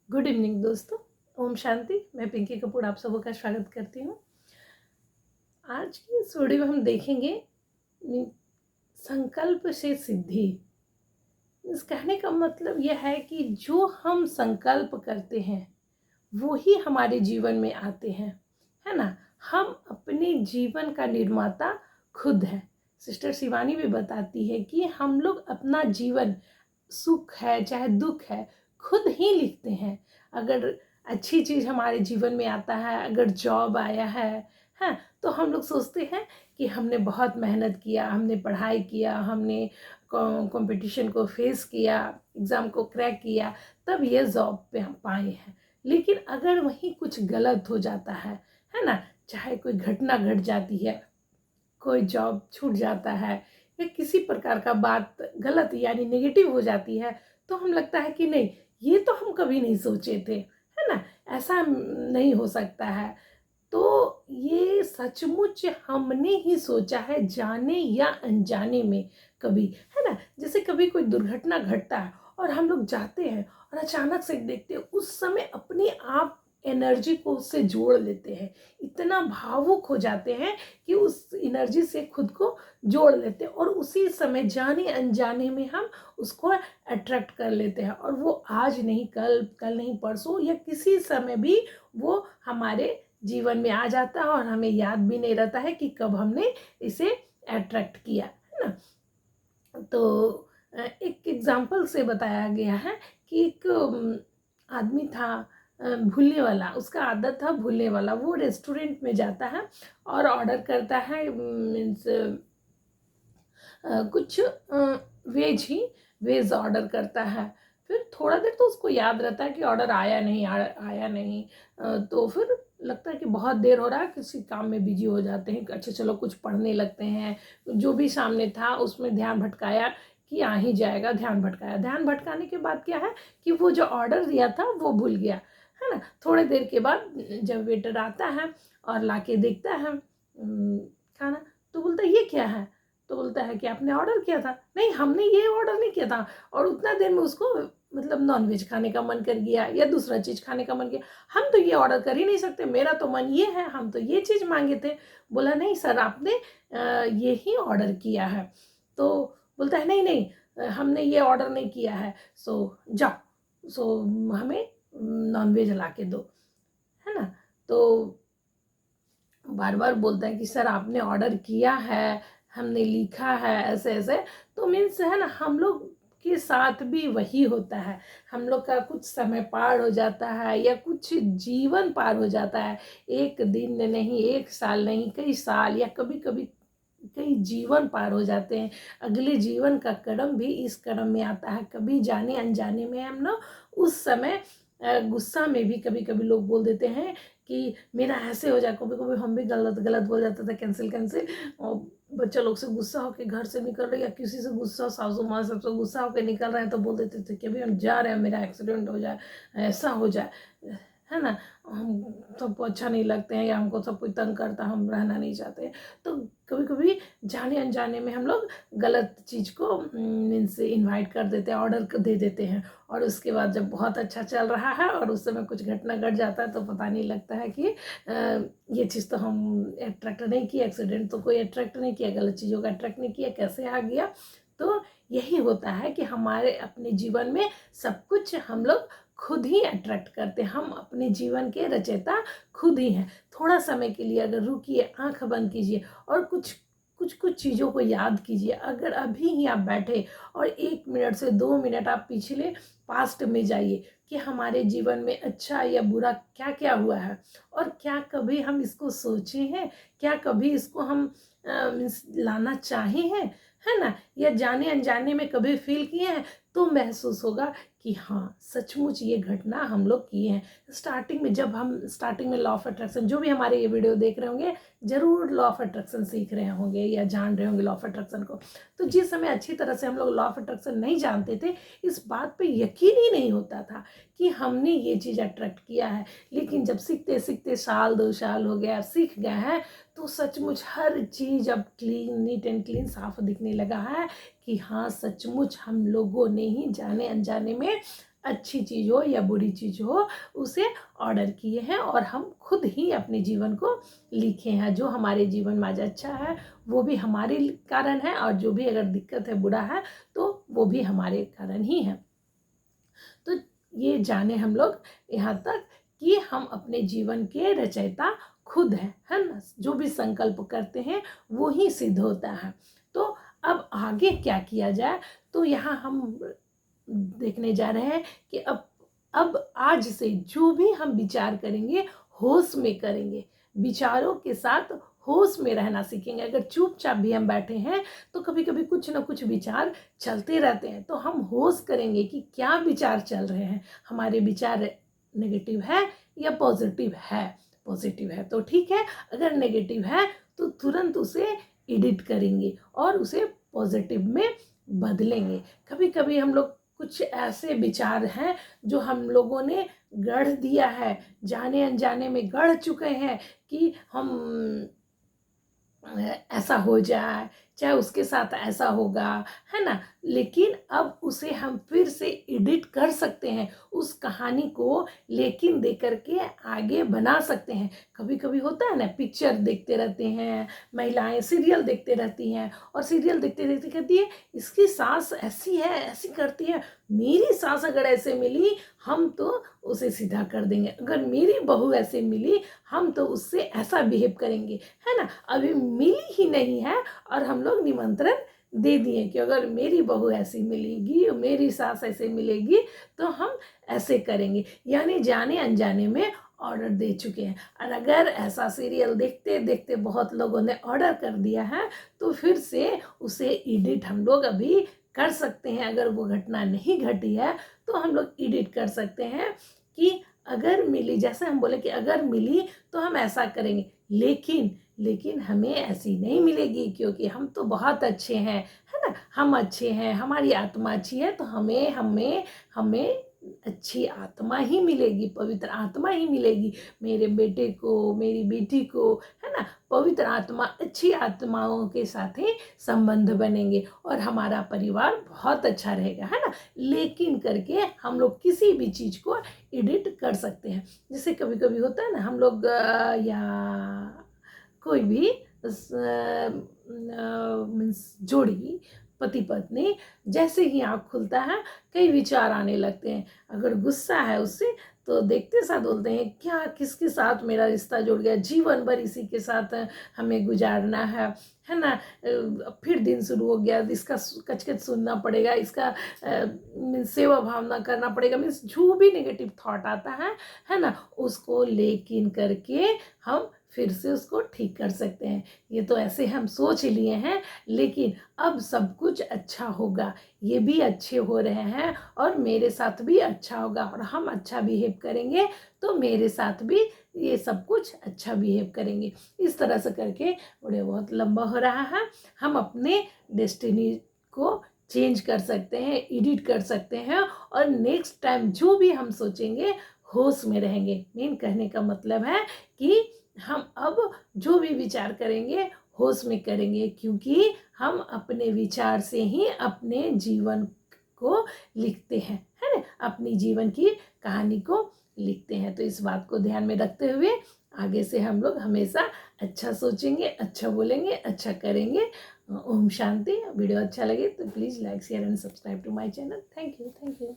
Good evening दोस्तों। ओम शांति। मैं पिंकी कपूर आप सबों का स्वागत करती हूँ। आज की इस वीडियो में हम देखेंगे संकल्प से सिद्धि। इस कहने का मतलब यह है कि जो हम संकल्प करते हैं वो ही हमारे जीवन में आते हैं, है ना। हम अपने जीवन का निर्माता खुद है। सिस्टर शिवानी भी बताती है कि हम लोग अपना जीवन, सुख है चाहे दुख है, खुद ही लिखते हैं। अगर अच्छी चीज़ हमारे जीवन में आता है, अगर जॉब आया है तो हम लोग सोचते हैं कि हमने बहुत मेहनत किया, हमने पढ़ाई किया, हमने कंपटीशन को फेस किया, एग्ज़ाम को क्रैक किया, तब ये जॉब पे हम पाए हैं। लेकिन अगर वहीं कुछ गलत हो जाता है ना, चाहे कोई घटना घट जाती है, कोई जॉब छूट जाता है या किसी प्रकार का बात गलत यानी नेगेटिव हो जाती है, तो हम लगता है कि नहीं, ये तो हम कभी नहीं सोचे थे, है ना, ऐसा नहीं हो सकता है। तो ये सचमुच हमने ही सोचा है, जाने या अनजाने में कभी, है ना। जैसे कभी कोई दुर्घटना घटता है और हम लोग जाते हैं और अचानक से देखते हैं, उस समय अपने आप एनर्जी को उससे जोड़ लेते हैं, इतना भावुक हो जाते हैं कि उस एनर्जी से खुद को जोड़ लेते हैं और उसी समय जाने अनजाने में हम उसको अट्रैक्ट कर लेते हैं। और वो आज नहीं कल, कल नहीं परसों, या किसी समय भी वो हमारे जीवन में आ जाता है और हमें याद भी नहीं रहता है कि कब हमने इसे अट्रैक्ट किया, है ना। तो एक एग्जाम्पल से बताया गया है कि एक आदमी था, भूलने वाला, उसका आदत था भूलने वाला। वो रेस्टोरेंट में जाता है और ऑर्डर करता है, मीन्स कुछ वेज ऑर्डर करता है। फिर थोड़ा देर तो उसको याद रहता है कि ऑर्डर आया नहीं, आया नहीं। तो फिर लगता है कि बहुत देर हो रहा है, किसी काम में बिजी हो जाते हैं। अच्छा चलो कुछ पढ़ने लगते हैं। जो भी सामने था उसमें ध्यान भटकाया कि आ ही जाएगा, ध्यान भटकाया। ध्यान भटकाने के बाद क्या है कि वो जो ऑर्डर दिया था वो भूल गया, है ना। थोड़े देर के बाद जब वेटर आता है और लाके देखता है खाना, तो बोलता है ये क्या है। तो बोलता है कि आपने ऑर्डर किया था। नहीं, हमने ये ऑर्डर नहीं किया था। और उतना देर में उसको मतलब नॉनवेज खाने का मन कर गया या दूसरा चीज़ खाने का मन किया। हम तो ये ऑर्डर कर ही नहीं सकते, मेरा तो मन ये है, हम तो ये चीज़ मांगे थे। बोला नहीं सर, आपने ये ही ऑर्डर किया है। तो बोलता है नहीं नहीं, हमने ये ऑर्डर नहीं किया है। सो जाओ, सो हमें नॉनवेज ला के दो, है ना। तो बार बार बोलता है कि सर आपने ऑर्डर किया है, हमने लिखा है ऐसे ऐसे। तो मीन्स है ना, हम लोग के साथ भी वही होता है। हम लोग का कुछ समय पार हो जाता है या कुछ जीवन पार हो जाता है। एक दिन नहीं, एक साल नहीं, कई साल या कभी कभी कई जीवन पार हो जाते हैं। अगले जीवन का कदम भी इस कदम में आता है। कभी जाने अनजाने में हम ना उस समय गुस्सा में भी कभी कभी लोग बोल देते हैं कि मेरा ऐसे हो जाए। कभी कभी हम भी गलत गलत बोल जाता था, कैंसिल कैंसिल। और बच्चा लोग से गुस्सा होकर घर से निकल रहे, या किसी से गुस्सा, सासू माँ सबसे गुस्सा होकर निकल रहे हैं, तो बोल देते थे कि अभी हम जा रहे हैं, मेरा एक्सीडेंट हो जाए, ऐसा हो जाए, है ना। हम सबको अच्छा नहीं लगते हैं या हमको सब कोई तंग करता, हम रहना नहीं चाहते। तो कभी कभी जाने अनजाने में हम लोग गलत चीज़ को मीन्स इनवाइट कर देते हैं, ऑर्डर दे देते हैं। और उसके बाद जब बहुत अच्छा चल रहा है और उस समय कुछ घटना घट जाता है, तो पता नहीं लगता है कि ये चीज़ तो हम अट्रैक्ट नहीं किया, एक्सीडेंट तो कोई अट्रैक्ट नहीं किया, गलत चीज़ों का अट्रैक्ट नहीं किया, कैसे आ गया। तो यही होता है कि हमारे अपने जीवन में सब कुछ हम लोग खुद ही अट्रैक्ट करते हैं। हम अपने जीवन के रचयिता खुद ही हैं। थोड़ा समय के लिए अगर रुकिए, आंख बंद कीजिए और कुछ कुछ कुछ चीज़ों को याद कीजिए। अगर अभी ही आप बैठे और 1 मिनट से 2 मिनट आप पिछले पास्ट में जाइए कि हमारे जीवन में अच्छा या बुरा क्या क्या हुआ है, और क्या कभी हम इसको सोचे हैं, क्या कभी इसको हम मीन्स लाना चाहे हैं, है ना। या जाने अनजाने में कभी फील किए हैं, तो महसूस होगा कि हाँ सचमुच ये घटना हम लोग किए हैं। स्टार्टिंग में, जब हम स्टार्टिंग में लॉ ऑफ अट्रैक्शन, जो भी हमारे ये वीडियो देख रहे होंगे ज़रूर लॉ ऑफ अट्रैक्शन सीख रहे होंगे या जान रहे होंगे लॉ ऑफ अट्रैक्शन को। तो जिस समय अच्छी तरह से हम लोग लॉ ऑफ अट्रैक्शन नहीं जानते थे, इस बात पे यकीन ही नहीं होता था कि हमने ये चीज़ अट्रैक्ट किया है। लेकिन जब सीखते सीखते साल 2 साल हो गया, सीख गए हैं, तो सचमुच हर चीज़ अब क्लीन, नीट एंड क्लीन, साफ दिखने लगा है कि हाँ सचमुच हम लोगों ने ही जाने अनजाने में अच्छी चीज़ हो या बुरी चीज़ हो, उसे ऑर्डर किए हैं और हम खुद ही अपने जीवन को लिखे हैं। जो हमारे जीवन में आज अच्छा है वो भी हमारे कारण है, और जो भी अगर दिक्कत है, बुरा है, तो वो भी हमारे कारण ही है। तो ये जाने हम लोग यहाँ तक कि हम अपने जीवन के रचयिता खुद हैं, है ना। जो भी संकल्प करते हैं वो ही सिद्ध होता है। तो अब आगे क्या किया जाए, तो यहाँ हम देखने जा रहे हैं कि अब आज से जो भी हम विचार करेंगे होश में करेंगे, विचारों के साथ होश में रहना सीखेंगे। अगर चुपचाप भी हम बैठे हैं तो कभी कभी कुछ ना कुछ विचार चलते रहते हैं, तो हम होश करेंगे कि क्या विचार चल रहे हैं, हमारे विचार नेगेटिव है या पॉजिटिव है तो ठीक है, अगर नेगेटिव है तो तुरंत उसे एडिट करेंगे और उसे पॉजिटिव में बदलेंगे। कभी कभी हम लोग कुछ ऐसे विचार हैं जो हम लोगों ने गढ़ दिया है, जाने अनजाने में गढ़ चुके हैं कि हम ऐसा हो जाए, चाहे उसके साथ ऐसा होगा, है ना। लेकिन अब उसे हम फिर से एडिट कर सकते हैं, उस कहानी को लेकिन दे करके आगे बना सकते हैं। कभी कभी होता है ना, पिक्चर देखते रहते हैं महिलाएं, सीरियल देखते रहती हैं, और सीरियल देखते देखते कहती है इसकी सास ऐसी है, ऐसी करती है, मेरी सास अगर ऐसे मिली हम तो उसे सीधा कर देंगे, अगर मेरी बहू ऐसे मिली हम तो उससे ऐसा बिहेव करेंगे, है ना। अभी मिली ही नहीं है और हम लोग निमंत्रण दे दिए कि अगर मेरी बहू ऐसी मिलेगी, मेरी सास ऐसे मिलेगी तो हम ऐसे करेंगे, यानी जाने अनजाने में ऑर्डर दे चुके हैं। और अगर ऐसा सीरियल देखते देखते बहुत लोगों ने ऑर्डर कर दिया है तो फिर से उसे एडिट हम लोग अभी कर सकते हैं। अगर वो घटना नहीं घटी है तो हम लोग एडिट कर सकते हैं कि अगर मिली, जैसे हम बोले कि अगर मिली तो हम ऐसा करेंगे, लेकिन हमें ऐसी नहीं मिलेगी क्योंकि हम तो बहुत अच्छे हैं, है ना। हम अच्छे हैं, हमारी आत्मा अच्छी है, तो हमें हमें हमें अच्छी आत्मा ही मिलेगी, पवित्र आत्मा ही मिलेगी। मेरे बेटे को, मेरी बेटी को, है ना, पवित्र आत्मा, अच्छी आत्माओं के साथ ही संबंध बनेंगे और हमारा परिवार बहुत अच्छा रहेगा, है ना। लेकिन करके हम लोग किसी भी चीज़ को एडिट कर सकते हैं। जैसे कभी कभी होता है ना, हम लोग या कोई भी मीन्स जोड़ी, पति पत्नी, जैसे ही आँख खुलता है कई विचार आने लगते हैं। अगर गुस्सा है उससे तो देखते साथ बोलते हैं क्या, किसके साथ मेरा रिश्ता जुड़ गया, जीवन भर इसी के साथ हमें गुजारना है ना। फिर दिन शुरू हो गया, इसका कचकच सुनना पड़ेगा, इसका मीन्स सेवा भावना करना पड़ेगा, मीन्स जो भी नेगेटिव थॉट आता है ना, उसको लेकिन करके हम फिर से उसको ठीक कर सकते हैं। ये तो ऐसे हम सोच लिए हैं, लेकिन अब सब कुछ अच्छा होगा, ये भी अच्छे हो रहे हैं और मेरे साथ भी अच्छा होगा, और हम अच्छा बिहेव करेंगे तो मेरे साथ भी ये सब कुछ अच्छा बिहेव करेंगे। इस तरह से करके वीडियो बहुत लंबा हो रहा है, हम अपने डेस्टिनी को चेंज कर सकते हैं, एडिट कर सकते हैं, और नेक्स्ट टाइम जो भी हम सोचेंगे होश में रहेंगे। मेन कहने का मतलब है कि हम अब जो भी विचार करेंगे होश में करेंगे, क्योंकि हम अपने विचार से ही अपने जीवन को लिखते हैं, है ना, अपनी जीवन की कहानी को लिखते हैं। तो इस बात को ध्यान में रखते हुए आगे से हम लोग हमेशा अच्छा सोचेंगे, अच्छा बोलेंगे, अच्छा करेंगे। ओम शांति। वीडियो अच्छा लगे तो please like, share and subscribe to my channel. Thank you.